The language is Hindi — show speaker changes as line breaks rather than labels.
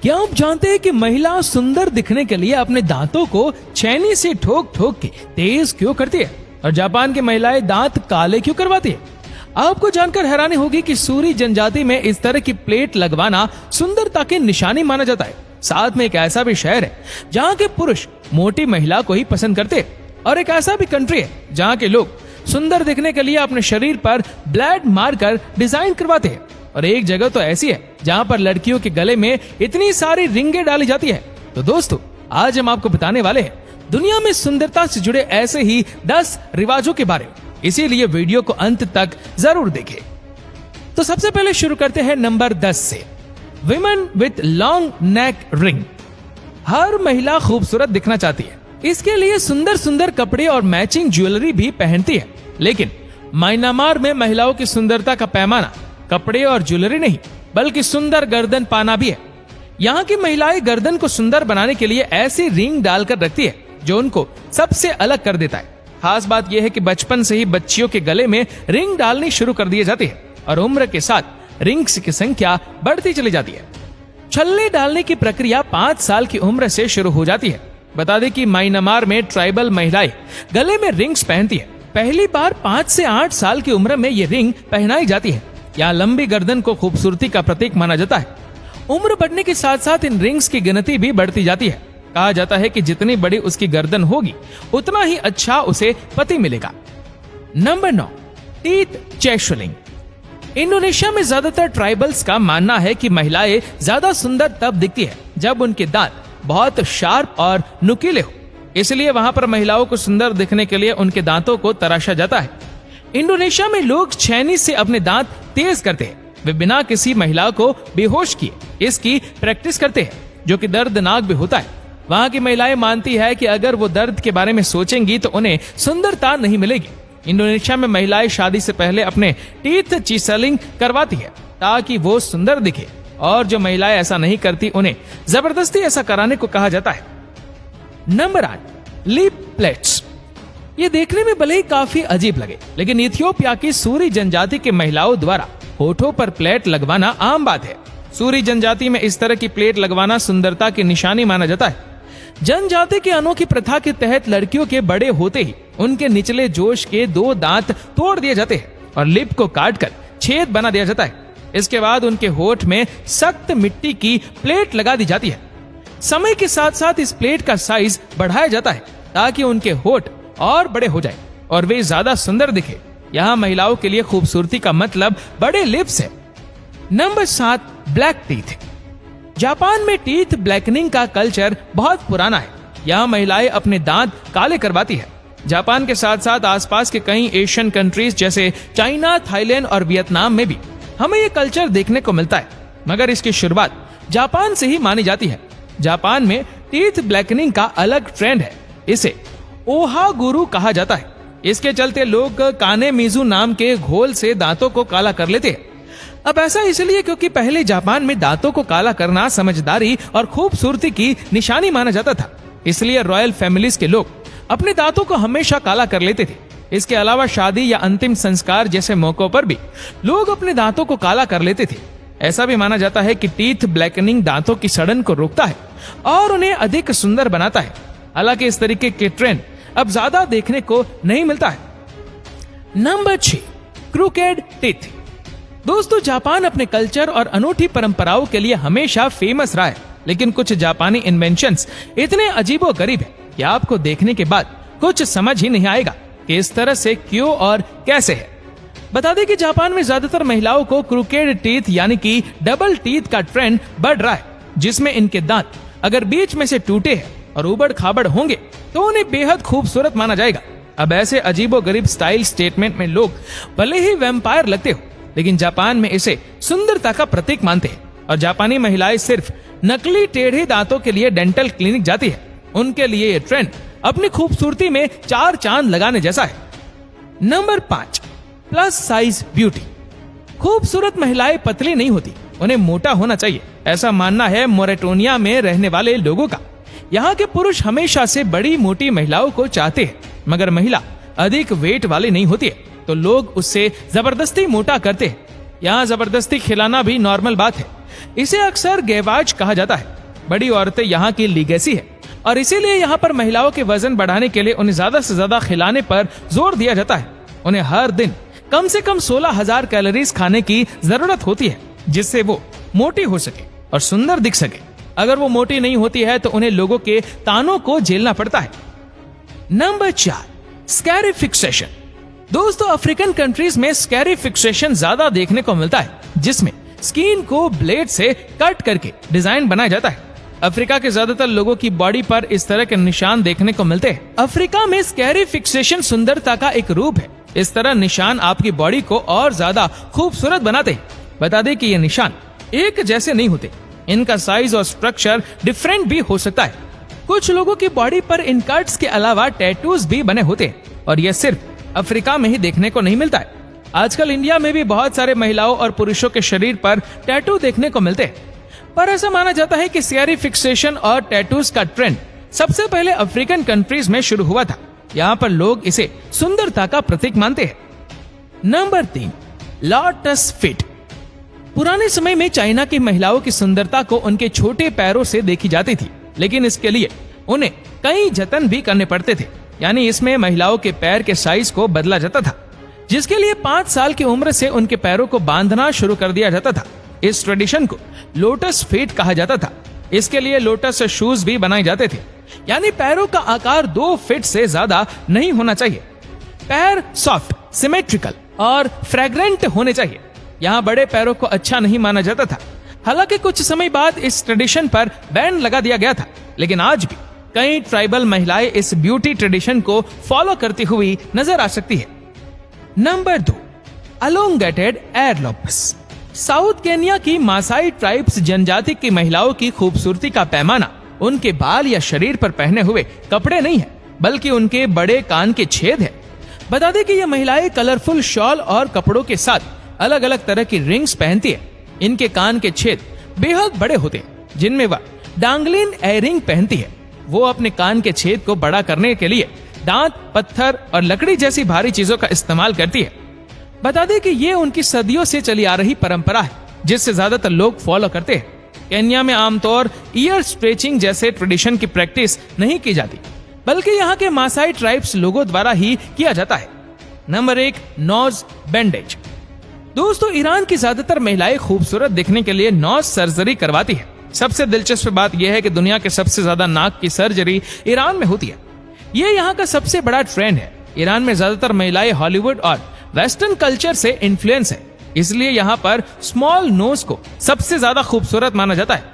क्या आप जानते हैं कि महिला सुंदर दिखने के लिए अपने दांतों को छेनी से ठोक ठोक के तेज क्यों करती है? और जापान की महिलाएं दांत काले क्यों करवाती है? आपको जानकर हैरानी होगी कि सूरी जनजाति में इस तरह की प्लेट लगवाना सुंदरता की निशानी माना जाता है। साथ में एक ऐसा भी शहर है जहाँ के पुरुष मोटी महिला को ही पसंद करते हैं, और एक ऐसा भी कंट्री है जहाँ के लोग सुंदर दिखने के लिए अपने शरीर पर ब्लेड मारकर डिजाइन करवाते हैं। और एक जगह तो ऐसी है जहाँ पर लड़कियों के गले में इतनी सारी रिंगें डाली जाती है। तो दोस्तों, आज हम आपको बताने वाले हैं दुनिया में सुंदरता से जुड़े ऐसे ही 10 रिवाजों के बारे में, इसीलिए वीडियो को अंत तक जरूर देखें। तो सबसे पहले शुरू करते हैं नंबर 10 से। Women with long neck ring. हर महिला खूबसूरत दिखना चाहती है, इसके लिए सुंदर सुंदर कपड़े और मैचिंग ज्वेलरी भी पहनती है। लेकिन म्यांमार में महिलाओं की सुंदरता का पैमाना कपड़े और ज्वेलरी नहीं, बल्कि सुंदर गर्दन पाना भी है। यहाँ की महिलाएं गर्दन को सुंदर बनाने के लिए ऐसी रिंग डालकर रखती है जो उनको सबसे अलग कर देता है। खास बात यह है कि बचपन से ही बच्चियों के गले में रिंग डालनी शुरू कर दी जाती है और उम्र के साथ रिंग्स की संख्या बढ़ती चली जाती है। छल्ले डालने की प्रक्रिया 5 साल की उम्र से शुरू हो जाती है। बता दें कि म्यांमार में ट्राइबल महिलाएं गले में रिंग्स पहनती है। पहली बार 5 से 8 साल की उम्र में ये रिंग पहनाई जाती है। यहाँ लंबी गर्दन को खूबसूरती का प्रतीक माना जाता है। उम्र बढ़ने के साथ साथ इन रिंग्स की गिनती भी बढ़ती जाती है। कहा जाता है कि जितनी बड़ी उसकी गर्दन होगी उतना ही अच्छा उसे पति मिलेगा। Number 9, teeth चेशलिंग। इंडोनेशिया में ज्यादातर ट्राइबल्स का मानना है कि महिलाएं ज्यादा सुंदर तब दिखती है जब उनके दांत बहुत शार्प और नुकीले हो। इसलिए वहां पर महिलाओं को सुंदर दिखने के लिए उनके दांतों को तराशा जाता है। इंडोनेशिया में लोग छेनी से अपने दांत तेज करते हैं। वे बिना किसी महिला को बेहोश किए इसकी प्रैक्टिस करते हैं, जो कि दर्दनाक भी होता है। वहां की महिलाएं मानती है कि अगर वो दर्द के बारे में सोचेंगी तो उन्हें सुंदरता नहीं मिलेगी। इंडोनेशिया में महिलाएं शादी से पहले अपने टीथ चिसलिंग करवाती है ताकि वो सुंदर दिखे, और जो महिलाएं ऐसा नहीं करती उन्हें जबरदस्ती ऐसा कराने को कहा जाता है। Number 8, lip plates. ये देखने में भले ही काफी अजीब लगे, लेकिन इथियोपिया की सूरी जनजाति के महिलाओं द्वारा होठों पर प्लेट लगवाना आम बात है। सूरी जनजाति में इस तरह की प्लेट लगवाना सुंदरता की निशानी माना जाता है। जनजाति की अनोखी प्रथा के तहत लड़कियों के बड़े होते ही उनके निचले जोश के 2 दांत तोड़ दिए जाते हैं और लिप को काटकर छेद बना दिया जाता है। इसके बाद उनके होठ में सख्त मिट्टी की प्लेट लगा दी जाती है। समय के साथ साथ इस प्लेट का साइज बढ़ाया जाता है ताकि उनके होठ और बड़े हो जाए और वे ज्यादा सुंदर दिखे। यहाँ महिलाओं के लिए खूबसूरती का मतलब बड़े लिप्स है। Number 7, black teeth. जापान में टीथ ब्लैकनिंग का कल्चर बहुत पुराना है। यहाँ महिलाएं अपने दांत काले करवाती है। जापान के साथ साथ आसपास के कई एशियन कंट्रीज जैसे चाइना, थाईलैंड और वियतनाम में भी हमें ये कल्चर देखने को मिलता है, मगर इसकी शुरुआत जापान से ही मानी जाती है। जापान में टीथ ब्लैकनिंग का अलग ट्रेंड है। इसे ओहा गुरु कहा जाता है। इसके चलते लोग काने मिजू नाम के घोल से दांतों को काला कर लेते हैं। अब ऐसा इसलिए क्योंकि पहले जापान में दांतों को काला करना समझदारी और खूबसूरती की निशानी माना जाता था। इसलिए रॉयल फैमिलीज के लोग अपने दांतों को हमेशा काला कर लेते थे। इसके अलावा शादी या अंतिम संस्कार जैसे मौकों पर भी लोग अपने दांतों को काला कर लेते थे। ऐसा भी माना जाता है कि टीथ ब्लैकनिंग दांतों की सड़न को रोकता है और उन्हें अधिक सुंदर बनाता है। हालांकि इस तरीके के ट्रेंड अब ज्यादा देखने को नहीं मिलता है। Number 6, crooked teeth. दोस्तों, जापान अपने कल्चर और अनूठी परंपराओं के लिए हमेशा फेमस रहा है, लेकिन कुछ जापानी इन्वेंशंस इतने अजीबोगरीब है कि आपको देखने के बाद कुछ समझ ही नहीं आएगा कि इस तरह से क्यों और कैसे है। बता दें कि जापान में ज्यादातर महिलाओं को क्रूकेड टीथ यानी कि डबल टीथ का ट्रेंड बढ़ रहा है, जिसमें इनके दांत अगर बीच में से टूटे हैं और उबड़ खाबड़ होंगे तो उन्हें बेहद खूबसूरत माना जाएगा। अब ऐसे अजीबोगरीब स्टाइल स्टेटमेंट में लोग भले ही वैम्पायर लगते हो, लेकिन जापान में इसे सुंदरता का प्रतीक मानते हैं और जापानी महिलाएं सिर्फ नकली टेढ़े दांतों के लिए डेंटल क्लिनिक जाती है। उनके लिए ये ट्रेंड अपनी खूबसूरती में 4 चांद लगाने जैसा है। Number 5, plus size beauty. खूबसूरत महिलाएं पतली नहीं होती, उन्हें मोटा होना चाहिए, ऐसा मानना है मोरेटोनिया में रहने वाले लोगों का। यहाँ के पुरुष हमेशा से बड़ी मोटी महिलाओं को चाहते हैं, मगर महिला अधिक वेट वाली नहीं होती है तो लोग उससे जबरदस्ती मोटा करते हैं। यहाँ जबरदस्ती खिलाना भी नॉर्मल बात है। इसे अक्सर गेवाज कहा जाता है। बड़ी औरतें यहाँ की लीगेसी है और इसीलिए यहाँ पर महिलाओं के वजन बढ़ाने के लिए उन्हें ज्यादा से ज्यादा खिलाने पर जोर दिया जाता है। उन्हें हर दिन कम से कम 16,000 कैलोरीज खाने की जरूरत होती है, जिससे वो मोटी हो सके और सुंदर दिख सके। अगर वो मोटी नहीं होती है तो उन्हें लोगों के तानों को झेलना पड़ता है। Number 4, scary fixation. दोस्तों, अफ्रीकन कंट्रीज में स्कैरी फिक्सेशन ज्यादा देखने को मिलता है, जिसमें स्किन को ब्लेड से कट करके डिजाइन बनाया जाता है। अफ्रीका के ज्यादातर लोगों की बॉडी पर इस तरह के निशान देखने को मिलते हैं। अफ्रीका में स्कैरी फिक्सेशन सुंदरता का एक रूप है। इस तरह निशान आपकी बॉडी को और ज्यादा खूबसूरत बनाते हैं। बता दें कि ये निशान एक जैसे नहीं होते, इनका साइज और स्ट्रक्चर डिफरेंट भी हो सकता है। कुछ लोगों की बॉडी पर इन कट्स के अलावा टैटूज भी बने होते हैं और यह सिर्फ अफ्रीका में ही देखने को नहीं मिलता है। आजकल इंडिया में भी बहुत सारे महिलाओं और पुरुषों के शरीर पर टैटू देखने को मिलते हैं, पर ऐसा माना जाता है कि स्कैरी फिक्सेशन और टैटूज का ट्रेंड सबसे पहले अफ्रीकन कंट्रीज में शुरू हुआ था। यहाँ पर लोग इसे सुंदरता का प्रतीक मानते हैं। Number 3, lotus feet. पुराने समय में चाइना की महिलाओं की सुंदरता को उनके छोटे पैरों से देखी जाती थी, लेकिन इसके लिए उन्हें कई जतन भी करने पड़ते थे। यानी इसमें महिलाओं के पैर के साइज को बदला जाता था, जिसके लिए 5 साल की उम्र से उनके पैरों को बांधना शुरू कर दिया जाता था। इस ट्रेडिशन को लोटस फीट कहा जाता था। इसके लिए लोटस शूज भी बनाए जाते थे, यानी पैरों का आकार 2 फीट से ज्यादा नहीं होना चाहिए। पैर सॉफ्ट, सिमेट्रिकल और फ्रेग्रेंट होने चाहिए। यहाँ बड़े पैरों को अच्छा नहीं माना जाता था। हालांकि कुछ समय बाद इस ट्रेडिशन पर बैन लगा दिया गया था, लेकिन आज भी कई ट्राइबल महिलाएं इस ब्यूटी ट्रेडिशन को फॉलो करती हुई नजर आ सकती है। नंबर 2, अलोंगेटेड एयरलॉप्स। साउथ केन्या की मासाई ट्राइब्स जनजाति की महिलाओं की खूबसूरती का पैमाना उनके बाल या शरीर पर पहने हुए कपड़े नहीं है, बल्कि उनके बड़े कान के छेद है। बता दें कि ये महिलाएं कलरफुल शॉल और कपड़ों के साथ अलग अलग तरह की रिंग्स पहनती है। इनके कान के छेद बेहद बड़े होते हैं, जिनमें वह डांगलिन एयरिंग पहनती है। वो अपने कान के छेद को बड़ा करने के लिए दांत, पत्थर और लकड़ी जैसी भारी चीजों का इस्तेमाल करती है। बता दें कि ये उनकी सदियों से चली आ रही परंपरा है, जिससे ज्यादातर लोग फॉलो करते हैं। केन्या में आमतौर ईयर स्ट्रेचिंग जैसे ट्रेडिशन की प्रैक्टिस नहीं की जाती, बल्कि यहाँ के मासाई ट्राइब्स लोगों द्वारा ही किया जाता है। Number 1, nose bandage. दोस्तों, ईरान की ज्यादातर महिलाएं खूबसूरत दिखने के लिए नोज सर्जरी करवाती है। सबसे दिलचस्प बात यह है कि दुनिया के सबसे ज्यादा नाक की सर्जरी ईरान में होती है। ये यहाँ का सबसे बड़ा ट्रेंड है। ईरान में ज्यादातर महिलाएं हॉलीवुड और वेस्टर्न कल्चर से इन्फ्लुएंस है, इसलिए यहाँ पर स्मॉल नोज को सबसे ज्यादा खूबसूरत माना जाता है।